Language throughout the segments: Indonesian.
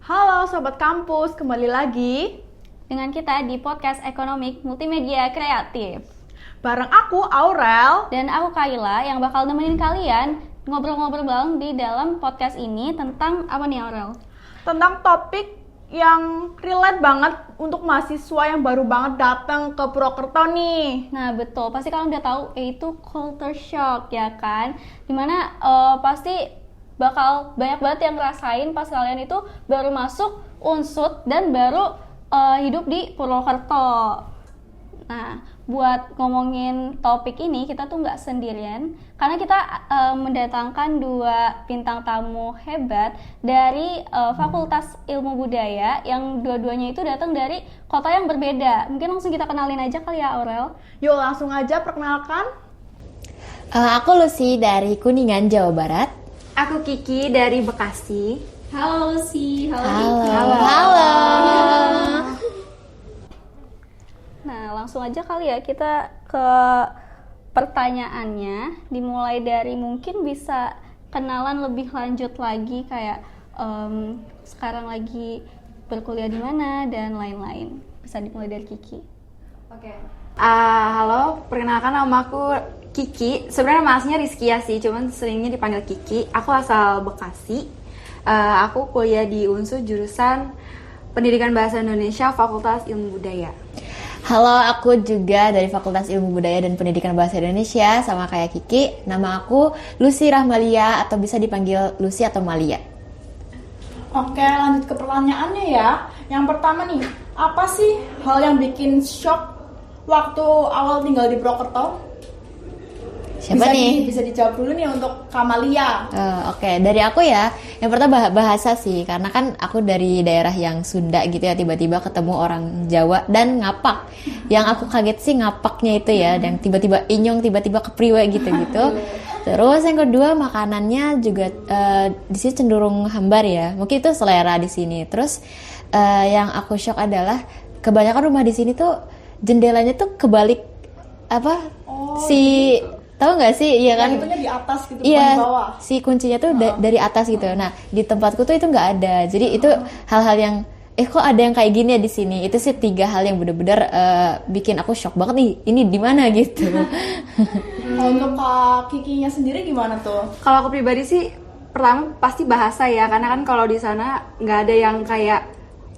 Halo Sobat Kampus, kembali lagi dengan kita di podcast Ekonomik Multimedia Kreatif. Bareng aku, Aurel. Dan aku, Kayla, yang bakal nemenin kalian ngobrol-ngobrol bareng di dalam podcast ini tentang apa nih, Aurel? Tentang topik yang relate banget untuk mahasiswa yang baru banget datang ke Purwokerto nih. Nah betul, pasti kalian udah tahu yaitu culture shock ya kan? Dimana pasti bakal banyak banget yang ngerasain pas kalian itu baru masuk Unsud dan baru hidup di Purwokerto. Nah, buat ngomongin topik ini kita tuh nggak sendirian karena kita mendatangkan dua bintang tamu hebat dari Fakultas Ilmu Budaya yang dua-duanya itu datang dari kota yang berbeda. Mungkin langsung kita kenalin aja kali ya, Aurel. Yuk langsung aja perkenalkan. Aku Lucy dari Kuningan, Jawa Barat. Aku Kiki dari Bekasi. Halo Lucy, Halo. Nah, langsung aja kali ya kita ke pertanyaannya. Dimulai dari mungkin bisa kenalan lebih lanjut lagi kayak sekarang lagi berkuliah di mana dan lain-lain. Bisa dimulai dari Kiki. Oke. Halo, perkenalkan nama aku Kiki. Sebenarnya nama aslinya Rizkia sih, cuman seringnya dipanggil Kiki. Aku asal Bekasi. Aku kuliah di Unsud jurusan Pendidikan Bahasa Indonesia Fakultas Ilmu Budaya. Halo, aku juga dari Fakultas Ilmu Budaya dan Pendidikan Bahasa Indonesia, sama kayak Kiki. Nama aku Lucy Rahmalia atau bisa dipanggil Lucy atau Malia. Oke, lanjut ke pertanyaannya ya. Yang pertama nih, apa sih hal yang bikin shock waktu awal tinggal di Purwokerto? Siapa nih? Bisa dijawab dulu nih untuk Kamalia. Oke, dari aku ya. Yang pertama bahasa sih, karena kan aku dari daerah yang Sunda gitu ya, tiba-tiba ketemu orang Jawa dan ngapak. Yang aku kaget sih ngapaknya itu ya, dan tiba-tiba inyong, tiba-tiba kepriwe gitu-gitu. Terus yang kedua makanannya juga di sini cenderung hambar ya. Mungkin itu selera di sini. Terus yang aku shock adalah kebanyakan rumah di sini tuh jendelanya tuh kebalik tahu nggak sih, iya kan? Itunya di atas gitu, iya, bukan di bawah. si kuncinya tuh dari atas gitu. Nah, di tempatku tuh itu nggak ada. Jadi itu hal-hal yang kok ada yang kayak gini ya di sini. Itu sih 3 hal yang bener-bener bikin aku shock banget nih. Ini di mana gitu. Untuk Kak Kikinya sendiri gimana tuh? Kalau aku pribadi sih, pertama pasti bahasa ya, karena kan kalau di sana nggak ada yang kayak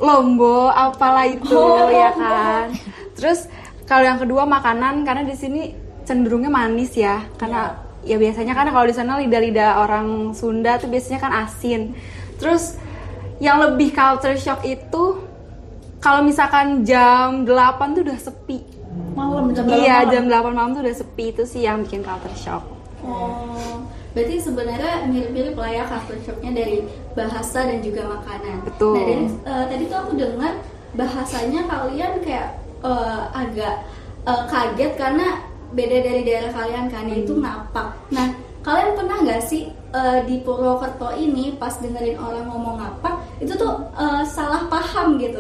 lombo apalah itu ya kan. Terus kalau yang kedua makanan, karena di sini cenderungnya manis ya, karena ya biasanya kan kalau di sana lidah-lidah orang Sunda tuh biasanya kan asin. Terus yang lebih culture shock itu kalau misalkan jam 8 tuh udah sepi. Malam jam 8 Iya, malam. jam 8 malam tuh udah sepi, itu sih yang bikin culture shock. Berarti sebenarnya mirip-mirip lah ya culture shocknya dari bahasa dan juga makanan. Betul. Nah, dari tadi tuh aku dengar bahasanya kalian kayak agak kaget karena beda dari daerah kalian kan, yaitu ngapak. Nah, kalian pernah nggak sih di Purwokerto ini pas dengerin orang ngomong ngapak itu tuh salah paham gitu?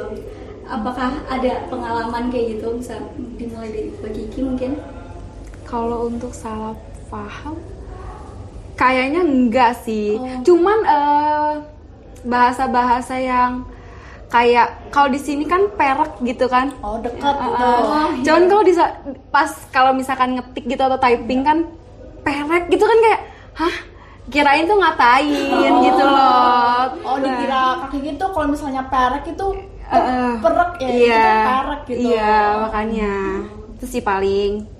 Apakah ada pengalaman kayak gitu? Bisa dimulai dari Kiki mungkin? Kalau untuk salah paham, kayaknya enggak sih. Cuman bahasa-bahasa yang kayak kalau di sini kan perak gitu kan. Dekat. Cuman kalau pas kalau misalkan ngetik gitu atau typing kan perak gitu kan kayak, hah? Kirain tuh ngatain gitu loh. Dikira kaki gitu kalau misalnya perek itu perek ya, iya, itu kan perek gitu. Iya, makanya itu sih paling.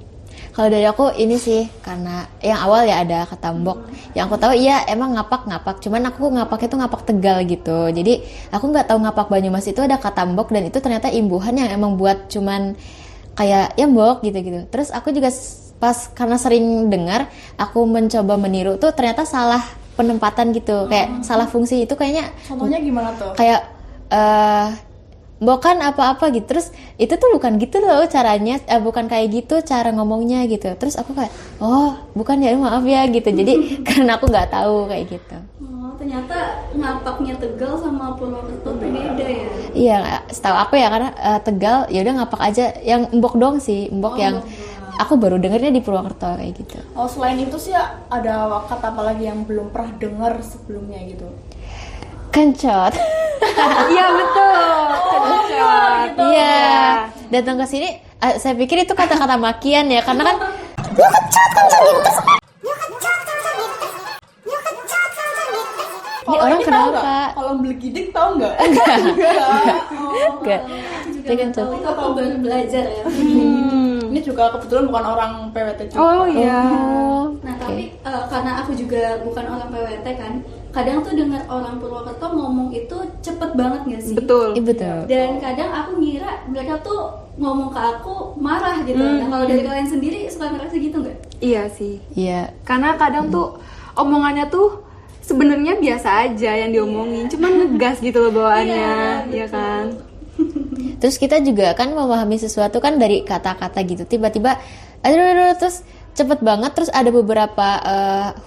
Kalau dari aku ini sih karena yang awal ya ada kata mbok. Yang aku tahu iya emang ngapak. Cuman aku ngapaknya tuh ngapak Tegal gitu. Jadi aku nggak tahu ngapak Banyumas itu ada kata mbok dan itu ternyata imbuhan yang emang buat cuman kayak ya mbok gitu-gitu. Terus aku juga pas karena sering dengar, aku mencoba meniru tuh ternyata salah penempatan gitu. Kayak salah fungsi itu kayaknya. Contohnya gimana tuh? Kayak bukan apa-apa gitu, terus itu tuh bukan gitu loh caranya, bukan kayak gitu cara ngomongnya gitu. Terus aku kayak bukan ya, maaf ya gitu. Jadi karena aku nggak tahu kayak gitu. Ternyata ngapaknya Tegal sama Purwokerto beda ya? Iya, setahu aku ya karena Tegal ya udah ngapak aja, yang mbok doang sih, mbok yang aku baru dengernya di Purwokerto kayak gitu. Selain itu sih ada kata apa lagi yang belum pernah dengar sebelumnya gitu? Kencot. Iya betul. Kencot. Iya, datang ke sini saya pikir itu kata-kata makian ya, karena kan ini orang kenapa? Kalau beli gidik tahu nggak? Enggak. Dia kan Tahu itu aku baru belajar ya. Ini juga kebetulan bukan orang PWT juga. Oh iya. Nah tapi karena aku juga bukan orang PWT kan, kadang tuh dengar orang Purwokerto ngomong itu cepet banget nggak sih? Betul. Iya betul. Dan kadang aku ngira mereka tuh ngomong ke aku marah gitu. Nah kalau dari kalian sendiri suka ngerasa gitu nggak? Iya sih. Iya. Karena kadang tuh omongannya tuh sebenarnya biasa aja yang diomongin, cuman ngegas gitu loh bawaannya, ya kan? Terus kita juga kan memahami sesuatu kan dari kata-kata gitu. Tiba-tiba aduh, terus cepet banget, terus ada beberapa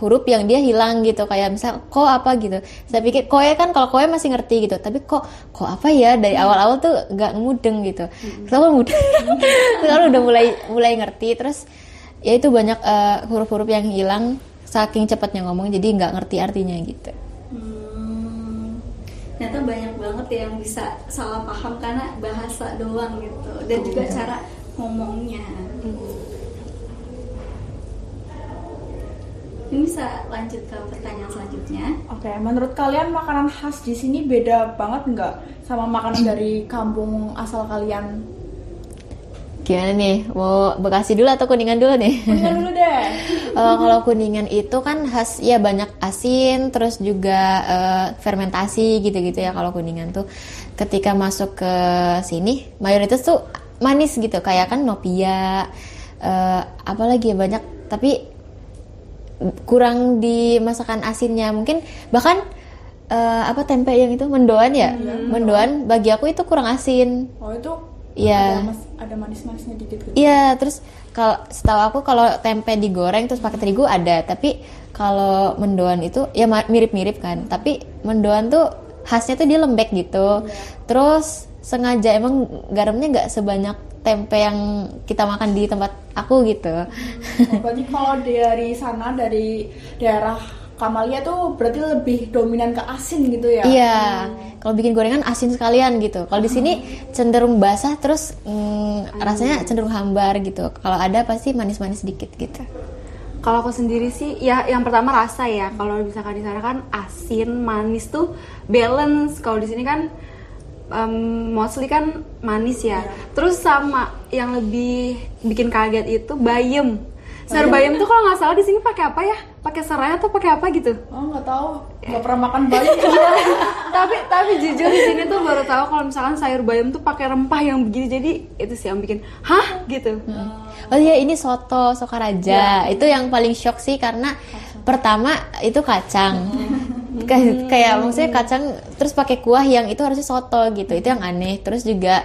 huruf yang dia hilang gitu, kayak misal ko apa gitu. Saya pikir koe kan, kalau koe masih ngerti gitu, tapi kok apa ya, dari awal-awal tuh nggak mudeng gitu. Kalau mudeng, kalau udah mulai ngerti, terus ya itu banyak huruf-huruf yang hilang saking cepatnya ngomong, jadi nggak ngerti artinya gitu. Ternyata banyak banget yang bisa salah paham karena bahasa doang gitu, dan juga cara ngomongnya. Ini bisa lanjut ke pertanyaan selanjutnya. Oke, menurut kalian makanan khas di sini beda banget nggak sama makanan dari kampung asal kalian? Gimana nih? Mau Bekasi dulu atau Kuningan dulu nih? Kuningan dulu deh. Kalau Kuningan itu kan khas ya banyak asin, terus juga fermentasi gitu-gitu ya. Kalau Kuningan tuh ketika masuk ke sini mayoritas tuh manis gitu, kayak kan nopia, apalagi ya banyak, tapi kurang di masakan asinnya. Mungkin bahkan tempe yang itu mendoan ya, mendoan bagi aku itu kurang asin. Oh itu? Iya. Ada manis-manisnya dikit gitu. Iya, terus kalau setahu aku kalau tempe digoreng terus pakai terigu ada, tapi kalau mendoan itu ya mirip-mirip kan, tapi mendoan tuh khasnya tuh dia lembek gitu. Terus sengaja emang garamnya nggak sebanyak tempe yang kita makan di tempat aku gitu. Berarti kalau dari sana, dari daerah Kamalia tuh berarti lebih dominan ke asin gitu ya? Iya, kalau bikin gorengan asin sekalian gitu. Kalau di sini cenderung basah, terus rasanya cenderung hambar gitu. Kalau ada pasti manis-manis dikit gitu. Kalau aku sendiri sih, ya yang pertama rasa ya. Kalau misalkan di sana kan asin, manis tuh balance. Kalau di sini kan mostly kan manis ya. Terus sama yang lebih bikin kaget itu bayam. Sayur bayam tuh kalau nggak salah di sini pakai apa ya? Pakai serai atau pakai apa gitu? Oh nggak tahu, nggak pernah makan bayam. tapi jujur di sini tuh baru tahu kalau misalkan sayur bayam tuh pakai rempah yang begini, jadi itu sih yang bikin hah gitu. Oh iya, ini soto Sokaraja. Itu yang paling shock sih, karena pertama itu kacang. Kayak maksudnya kacang terus pakai kuah yang itu harusnya soto gitu. Itu yang aneh. Terus juga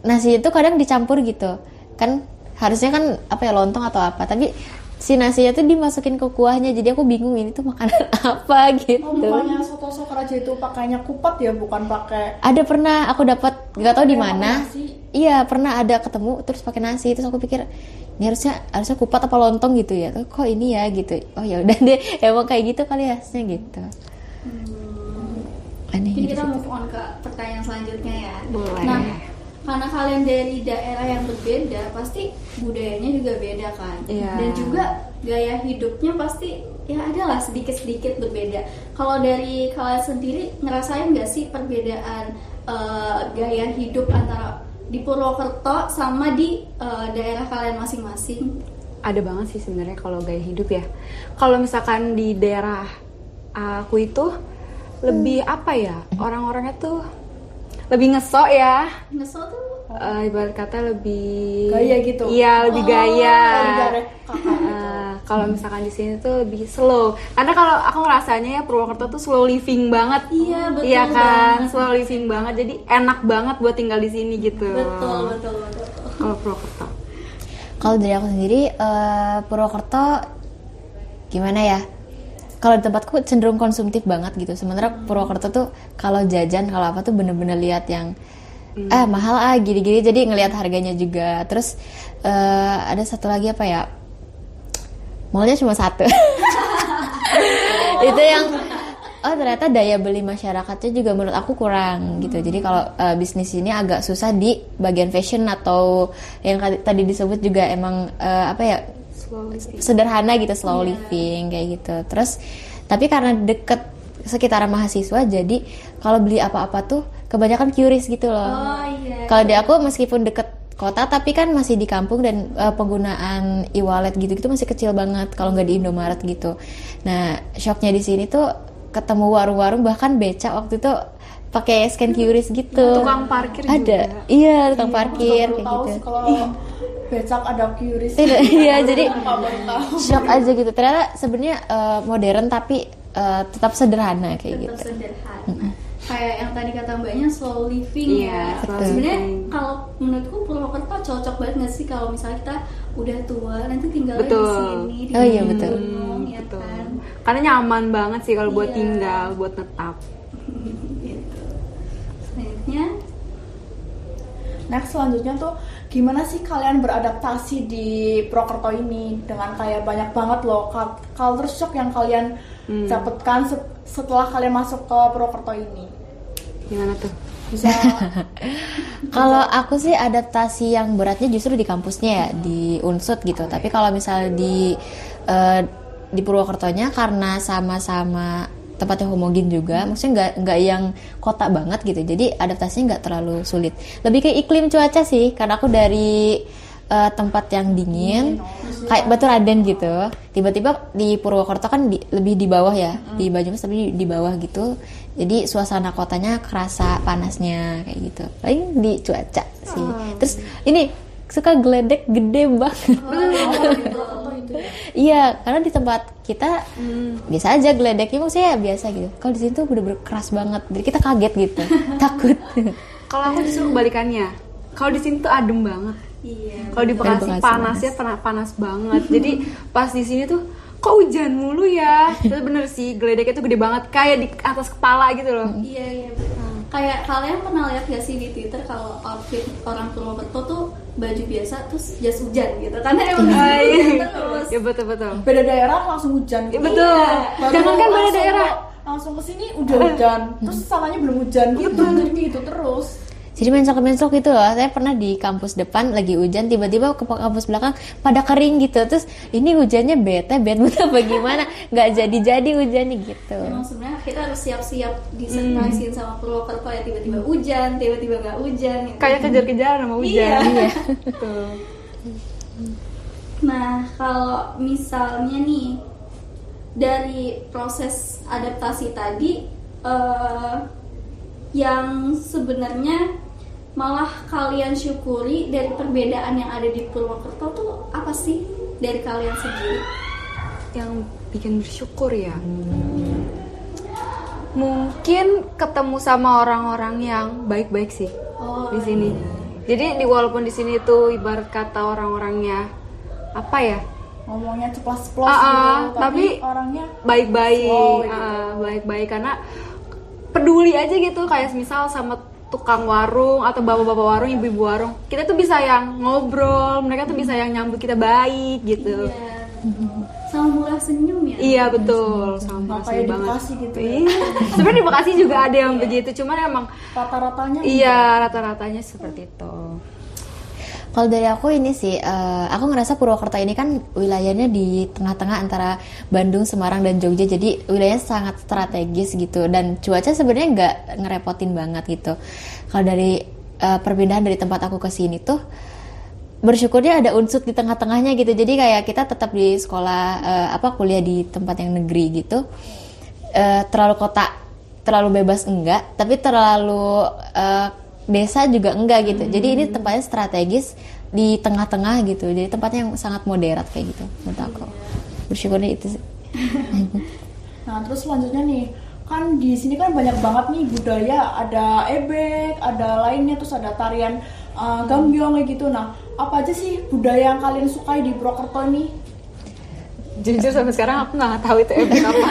nasi itu kadang dicampur gitu. Kan harusnya kan apa ya, lontong atau apa, tapi si nasinya tuh dimasukin ke kuahnya, jadi aku bingung ini tuh makanan apa gitu. Oh, bukannya soto Sokaraja itu pakainya kupat ya, bukan pakai. Ada pernah aku dapat, nggak tahu di mana. nasi. Iya, pernah ada ketemu terus pakai nasi, terus aku pikir ini harusnya kupat apa lontong gitu ya. Kok ini ya gitu. Oh ya udah deh, emang kayak gitu kali ya, harusnya gitu. Aneh Jadi gitu kita sih. move on ke pertanyaan selanjutnya ya. Boleh. Nah, karena kalian dari daerah yang berbeda, pasti budayanya juga beda kan. Iya. Dan juga gaya hidupnya pasti ya adalah sedikit-sedikit berbeda. Kalau dari kalian sendiri ngerasain nggak sih perbedaan gaya hidup antara di Purwokerto sama di daerah kalian masing-masing? Ada banget sih sebenarnya kalau gaya hidup ya. Kalau misalkan di daerah aku itu lebih apa ya, orang-orangnya tuh lebih ngesok ya. Ngesel tuh Ibarat kata lebih Gaya gitu? Iya, lebih gaya. Oh, dari kakak gitu. Kalau misalkan di sini tuh lebih slow. Karena kalau aku ngerasanya ya Purwokerto tuh slow living banget. Iya, betul Iya kan, banget. slow living banget. Jadi enak banget buat tinggal di sini gitu. betul. Kalau Purwokerto. Kalau dari aku sendiri, Purwokerto gimana ya? Kalau di tempatku cenderung konsumtif banget gitu. Sementara Purwokerto tuh kalau jajan, kalau apa tuh bener-bener lihat yang mahal gini-gini. Jadi ngelihat harganya juga. Terus ada satu lagi apa ya? Mallnya cuma satu. Itu yang oh ternyata daya beli masyarakatnya juga menurut aku kurang gitu. Jadi kalau bisnis ini agak susah di bagian fashion atau yang tadi disebut juga emang apa ya, sederhana gitu, slow living kayak gitu. Terus tapi karena deket sekitaran mahasiswa, jadi kalau beli apa-apa tuh kebanyakan curious gitu loh. Kalau di aku meskipun deket kota tapi kan masih di kampung dan penggunaan e-wallet gitu-gitu masih kecil banget kalau nggak di Indomaret gitu. Nah shocknya di sini tuh ketemu warung-warung bahkan becak waktu itu pakai scan curious gitu. Tukang parkir ada juga. iya tukang parkir Baru kayak tahu gitu. sih kalau becak ada curious. Iya jadi Baru tahu. shock aja gitu, ternyata sebenarnya modern tapi tetap sederhana kayak gitu. Sederhana. Kayak yang tadi kata mbaknya slow living Iya, ya. slow Sebenarnya living. kalau menurutku Purwokerto cocok banget nggak sih kalau misalnya kita udah tua nanti tinggal di Betul. sini di Oh iya, betul. gunung, ya Betul. kan. Karena nyaman banget sih kalau buat Iya. tinggal, buat tetap. Gitu. Selanjutnya Next selanjutnya tuh gimana sih kalian beradaptasi di Purwokerto ini dengan kayak banyak banget loh culture shock yang kalian dapatkan setelah kalian masuk ke Purwokerto ini. Gimana tuh? Bisa Kalau aku sih adaptasi yang beratnya justru di kampusnya ya, di Unsut gitu. Tapi kalau misalnya di Purwokertonya karena sama-sama tempatnya homogen juga, maksudnya nggak yang kota banget gitu. Jadi adaptasinya nggak terlalu sulit. Lebih ke iklim cuaca sih, karena aku dari tempat yang dingin, kayak Batu Raden gitu. Tiba-tiba di Purwokerto kan lebih di bawah ya, di Banyumas tapi di bawah gitu. Jadi suasana kotanya kerasa panasnya kayak gitu. Paling di cuaca sih. Terus ini suka geledek gede banget. Iya, karena di tempat kita biasa aja geledeknya, maksudnya biasa gitu. Kalau di sini tuh bener-bener keras banget, jadi kita kaget gitu, takut. Kalau aku justru kebalikannya. Kalau di sini tuh adem banget. iya. Kalau di Bekasi Bekasi panasnya panas banget. Jadi pas di sini tuh kok hujan mulu ya. Itu bener sih, geledeknya tuh gede banget, kayak di atas kepala gitu loh. Iya betul. Kayak kalian pernah lihat gak sih di Twitter kalau outfit orang Purwokerto tuh baju biasa terus jas hujan gitu, karena emang di sini hujan terus. Ya betul. beda daerah langsung hujan Ya, gitu. betul. Baru Jangan kan beda langsung daerah. langsung ke sini udah hujan, terus sananya belum hujan gitu. Jadi gitu terus. Jadi mencok gitu loh. Saya pernah di kampus depan lagi hujan, tiba-tiba ke kampus belakang pada kering gitu. Terus ini hujannya bad mood apa gimana? Nggak jadi hujannya gitu. Emang sebenarnya kita harus siap-siap disurprisein sama Purwokerto ya, tiba-tiba hujan, tiba-tiba nggak hujan. Gitu. Kayak kejar-kejaran sama hujan. Iya. Betul. Nah, kalau misalnya nih dari proses adaptasi tadi, yang sebenarnya malah kalian syukuri dari perbedaan yang ada di Purwokerto tuh apa sih dari kalian sendiri? Yang bikin bersyukur ya. Mungkin ketemu sama orang-orang yang baik-baik sih di sini. Jadi walaupun di sini tuh ibarat kata orang-orangnya apa ya? Ngomongnya ceplos-ceplos gitu, tapi orangnya baik-baik, slow gitu. baik-baik karena peduli aja gitu, kayak misal sama tukang warung atau bapak-bapak warung, ibu-ibu warung, kita tuh bisa yang ngobrol, mereka tuh bisa yang nyambut kita baik gitu. Iya. Sama murah senyum ya. Iya betul, sama Nggak makasih kayak di banget. Bekasi gitu. Iya. Sebenarnya di Bekasi juga ada yang begitu, cuman emang Rata-ratanya iya rata-ratanya seperti itu. Kalau dari aku ini sih, aku ngerasa Purwokerto ini kan wilayahnya di tengah-tengah antara Bandung, Semarang, dan Jogja. Jadi wilayahnya sangat strategis gitu. Dan cuaca sebenarnya nggak ngerepotin banget gitu. Kalau dari perbedaan dari tempat aku ke sini tuh, bersyukurnya ada Unsut di tengah-tengahnya gitu. Jadi kayak kita tetap di sekolah, kuliah di tempat yang negeri gitu. Terlalu kota, terlalu bebas enggak, tapi terlalu desa juga enggak gitu. Jadi ini tempatnya strategis di tengah-tengah gitu. Jadi tempatnya yang sangat moderat kayak gitu menurut aku. Bersyukurnya itu sih. Nah, terus selanjutnya nih, kan di sini kan banyak banget nih budaya, ada ebek, ada lainnya, terus ada tarian gambyong kayak gitu. Nah, apa aja sih budaya yang kalian sukai di Purwokerto ini? Jujur sampai sekarang aku nggak tahu itu ebek apa.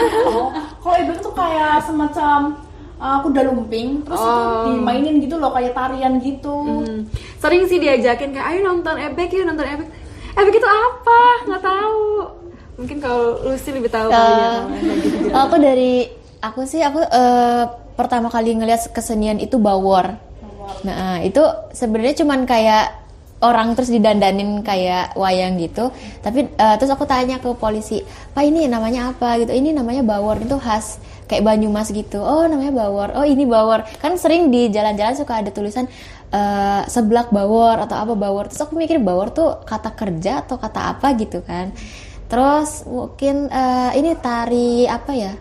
Kalau ebek tuh kayak semacam kuda lumping, terus itu dimainin gitu loh, kayak tarian gitu. Sering sih diajakin kayak ayo nonton ebek yuk, nonton ebek. Ebek itu apa? Nggak tahu. Mungkin kalau Lucy lebih tahu kali ya. Aku dari aku pertama kali ngelihat kesenian itu Bawor. Nah, itu sebenarnya cuman kayak orang terus didandanin kayak wayang gitu. Tapi terus aku tanya ke polisi, "Pak, ini namanya apa?" gitu. "Ini namanya Bawor, itu khas kayak Banyumas gitu." "Oh, namanya Bawor. Oh, ini Bawor." Kan sering di jalan-jalan suka ada tulisan seblak Bawor atau apa Bawor. Terus aku mikir Bawor tuh kata kerja atau kata apa gitu kan. Terus mungkin ini tari apa ya?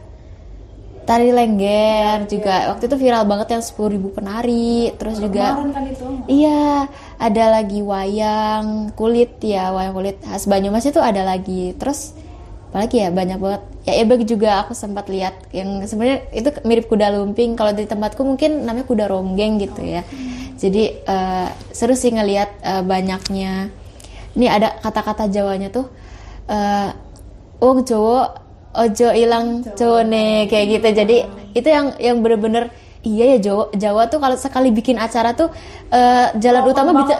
Tari Lengger juga waktu itu viral banget yang 10.000 penari. Terus juga Kemarin kan itu. iya, ada lagi wayang kulit khas Banyumas itu ada lagi. Terus apalagi ya, banyak banget. Ya ebek juga aku sempat lihat yang sebenarnya itu mirip kuda lumping. Kalau di tempatku mungkin namanya kuda ronggeng gitu ya. Jadi seru sih ngelihat banyaknya. Ini ada kata-kata Jawanya tuh wong Jawa ojo ilang Jawane kayak gitu. Jadi itu yang bener-bener iya ya, Jawa tuh kalau sekali bikin acara tuh jalan utama bisa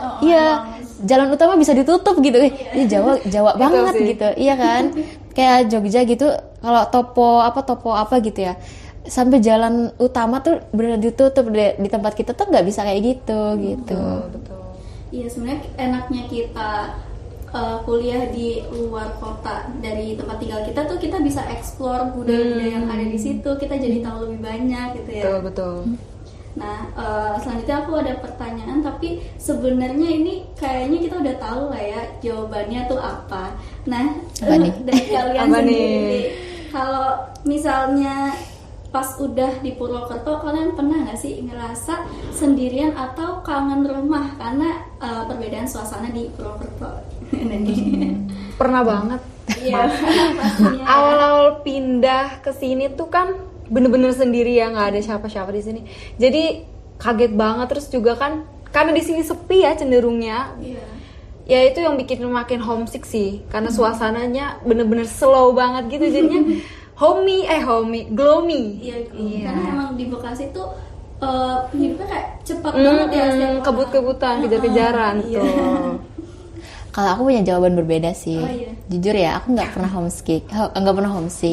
jalan utama bisa ditutup gitu. Ini Jawa banget gitu. Iya kan? Kayak Jogja gitu kalau topo apa gitu ya. Sampai jalan utama tuh bener ditutup. Di tempat kita tuh nggak bisa kayak gitu. Betul. Iya, sebenarnya enaknya kita kuliah di luar kota dari tempat tinggal kita tuh kita bisa explore budaya-budaya yang ada di situ, kita jadi tahu lebih banyak gitu ya. Betul. Nah, selanjutnya aku ada pertanyaan, tapi sebenarnya ini kayaknya kita udah tahu lah ya jawabannya tuh apa. Nah, dari kalian sendiri, kalau misalnya pas udah di Purwokerto, kalian pernah nggak sih ngerasa sendirian atau kangen rumah karena perbedaan suasana di Purwokerto? Pernah banget. Iya, pastinya. Awal-awal pindah ke sini tuh kan bener-bener sendiri ya, nggak ada siapa-siapa di sini. Jadi kaget banget. Terus juga kan karena di sini sepi ya cenderungnya. Iya. Ya itu yang bikin makin homesick sih, karena suasananya bener-bener slow banget gitu. Jadinya gloomy. Iya. Karena emang di Bekasi tuh hidupnya kayak cepat banget ya. Kebut-kebutan, kejar-kejaran Iya. tuh. Kalau aku punya jawaban berbeda sih. Oh, iya. Jujur ya, aku nggak pernah homesick.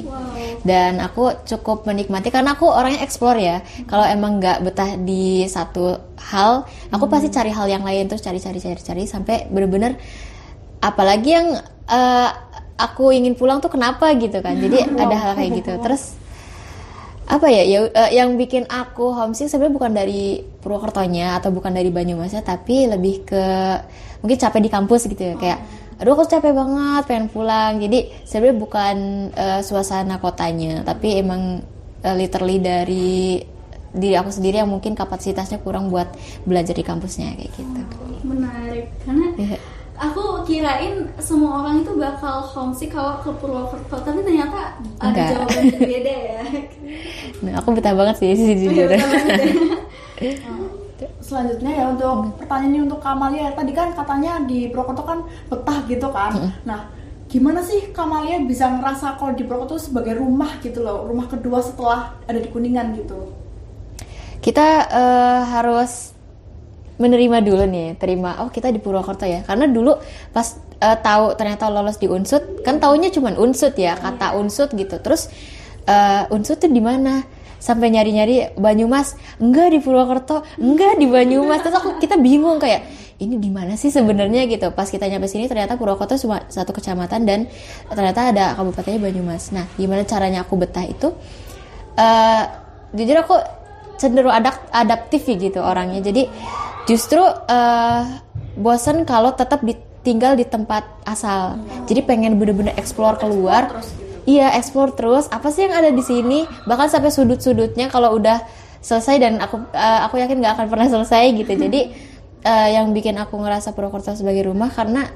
Wow. Dan aku cukup menikmati karena aku orangnya explore ya. Kalau emang nggak betah di satu hal, aku pasti cari hal yang lain, terus cari sampai bener-bener apalagi yang aku ingin pulang tuh kenapa gitu kan. Jadi ada hal kayak gitu. Terus apa ya, yang bikin aku homesick sebenarnya bukan dari Purwokertonya atau bukan dari Banyumasnya, tapi lebih ke mungkin capek di kampus gitu ya. Kayak aduh aku capek banget pengen pulang. Jadi sebenarnya bukan suasana kotanya, tapi emang literally dari diri aku sendiri yang mungkin kapasitasnya kurang buat belajar di kampusnya kayak gitu. Menarik, karena aku kirain semua orang itu bakal homesick kalau ke Purwokerto, tapi ternyata ada jawaban yang berbeda ya. Nah, aku betah banget sih jujur. Selanjutnya ya untuk pertanyaannya untuk Kamalia, tadi kan katanya di Purwokerto kan betah gitu kan. Nah, gimana sih Kamalia bisa ngerasa kalau di Purwokerto sebagai rumah gitu loh, rumah kedua setelah ada di Kuningan gitu? Kita harus menerima dulu nih, oh kita di Purwokerto ya. Karena dulu pas tahu ternyata lolos di Unsud, kan taunya cuman Unsud ya, kata Unsud gitu. Terus Unsud tuh di mana? Sampai nyari-nyari Banyumas, enggak di Purwokerto, enggak di Banyumas. Terus kita bingung kayak ini di mana sih sebenarnya gitu. Pas kita nyampe sini ternyata Purwokerto cuma satu kecamatan dan ternyata ada kabupatennya Banyumas. Nah, gimana caranya aku betah itu? Jujur aku cenderung adaptif gitu orangnya. Jadi justru bosan kalau tetap tinggal di tempat asal. Jadi pengen bener-bener explore keluar. Iya, explore terus. Apa sih yang ada di sini? Bahkan sampai sudut-sudutnya kalau udah selesai, dan aku yakin nggak akan pernah selesai gitu. Jadi yang bikin aku ngerasa Purwokerto sebagai rumah karena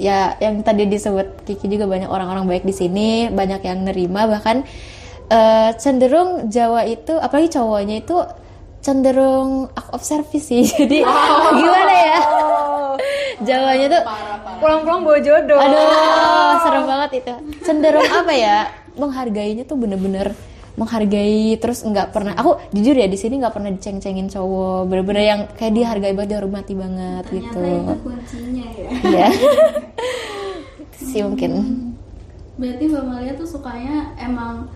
ya yang tadi disebut Kiki juga, banyak orang-orang baik di sini, banyak yang nerima. Bahkan cenderung Jawa itu, apalagi cowoknya itu cenderung act of service sih. Jadi gimana ya? Jawanya tuh pulang-pulang bawa jodoh. Aduh, serem banget itu. Cenderung apa ya? Menghargainya tuh bener-bener menghargai, terus nggak pernah. Aku jujur ya di sini nggak pernah diceng-cengin cowok. Bener-bener yang kayak dihargai banget, dihormati banget. Ternyata gitu. itu kuncinya ya. Iya. Itu sih mungkin. Berarti Mbak Malia tuh sukanya emang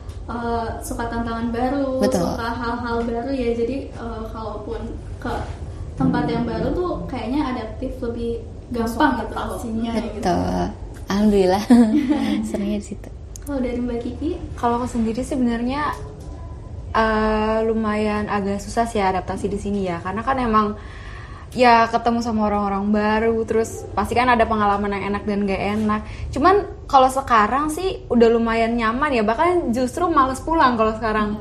suka tantangan baru, Betul. suka hal-hal baru ya. Jadi kalaupun ke tempat yang baru tuh kayaknya adaptif lebih gampang gitu. adaptasinya gitu. Betul. Alhamdulillah. Senangnya di situ. Kalau dari Mbak Kiki, Kalau aku sendiri sebenarnya lumayan agak susah sih adaptasi di sini ya, karena kan emang ya ketemu sama orang-orang baru, terus pasti kan ada pengalaman yang enak dan gak enak. Cuman kalau sekarang sih udah lumayan nyaman ya, bahkan justru males pulang kalau sekarang.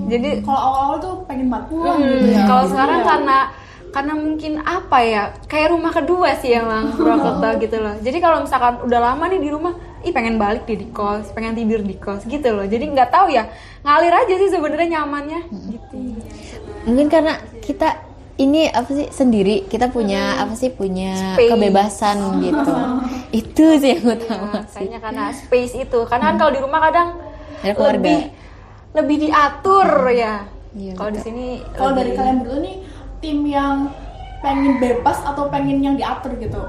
Jadi Kalau awal-awal tuh pengen banget pulang gitu ya. kalau Gitu sekarang ya. karena mungkin apa ya, kayak rumah kedua sih emang Purwokerto gitu loh. Jadi kalau misalkan udah lama nih di rumah, pengen balik di kos, pengen tidur di kos gitu loh. Jadi nggak tahu ya, ngalir aja sih sebenarnya nyamannya gitu. Mungkin karena kita ini apa sih sendiri, kita punya apa sih, punya Space. kebebasan gitu. Itu sih yang utama sih. Kayaknya karena space itu, karena kan kalau di rumah kadang Ada keluarga. lebih diatur ya. Iya, Kalau di betul. sini Kalau dari lebih- kalian berdua nih, tim yang pengen bebas atau pengen yang diatur gitu?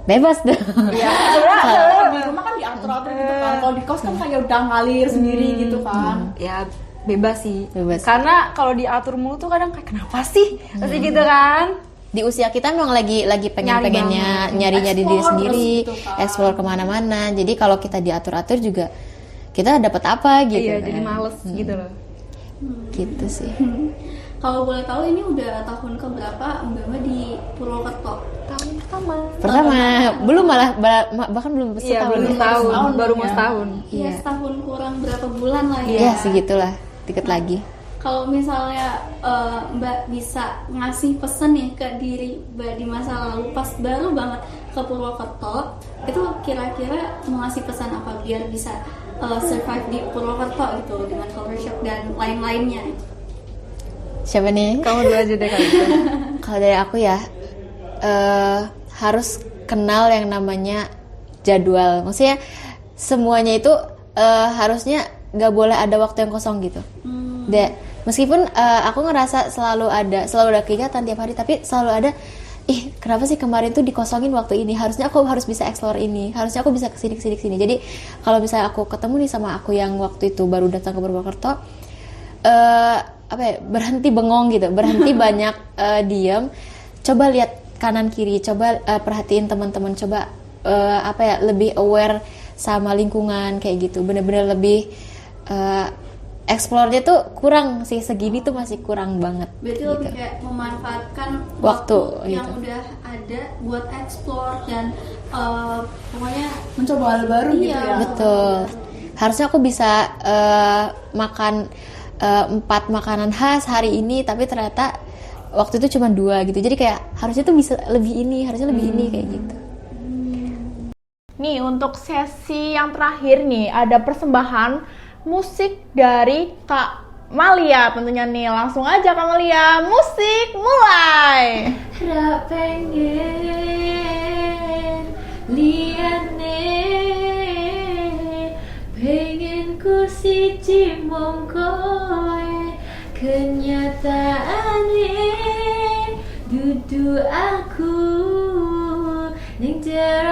Bebas dong. ya Kalau di rumah kan diatur-atur gitu kan. Kalau di kos kan kayak udah ngalir sendiri gitu kan. ya bebas sih. Bebas. Karena kalau diatur mulu tuh kadang kayak kenapa sih? Pasti gitu kan. Di usia kita memang lagi pengennya nyari-nyari diri Explore sendiri, terus gitu kan. explore kemana-mana. Jadi kalau kita diatur-atur juga kita dapat apa gitu. Iya, kan. jadi males gitu loh. Gitu sih. kalau boleh tahu ini udah tahun keberapa Mbak di Purwokerto? Tahun pertama. Pertama, belum bahkan belum Iya, setahun. belum ya. tahun, Setahun baru ya. mau setahun. Ya Iya. setahun kurang berapa bulan lah ya. Iya, segitulah. Dikit lagi. Kalau misalnya Mbak bisa ngasih pesan nih ke diri Mbak di masa lalu pas baru banget ke Purwokerto, itu kira-kira mau ngasih pesan apa biar bisa survive di Purwokerto gitu dengan culture shock dan lain-lainnya? Siapa nih? Kamu dulu aja deh kali itu. Kalau dari aku ya, harus kenal yang namanya jadwal. Maksudnya semuanya itu harusnya nggak boleh ada waktu yang kosong gitu. Meskipun aku ngerasa selalu ada kegiatan tiap hari, tapi selalu ada, kenapa sih kemarin tuh dikosongin waktu ini? Harusnya aku harus bisa explore ini, harusnya aku bisa kesini. Jadi kalau misalnya aku ketemu nih sama aku yang waktu itu baru datang ke Purwokerto, berhenti bengong gitu, berhenti banyak diam, coba lihat kanan kiri, coba perhatiin teman-teman, coba lebih aware sama lingkungan kayak gitu, bener-bener lebih explore-nya tuh kurang sih, segini tuh masih kurang banget. Berarti gitu. lebih kayak memanfaatkan Waktu, yang gitu. udah ada buat explore dan pokoknya Mencoba hal baru gitu Iya. ya. Betul. Harusnya aku bisa makan 4 makanan khas hari ini, tapi ternyata waktu itu cuma 2 gitu. Jadi kayak harusnya tuh bisa lebih ini, harusnya lebih ini kayak gitu. Nih untuk sesi yang terakhir nih ada persembahan musik dari Kak Malia tentunya nih. Langsung aja Kak Malia, musik mulai. Ra pengen liyane, pengen ku siji mung kowe, kenyataane dudu aku ning jero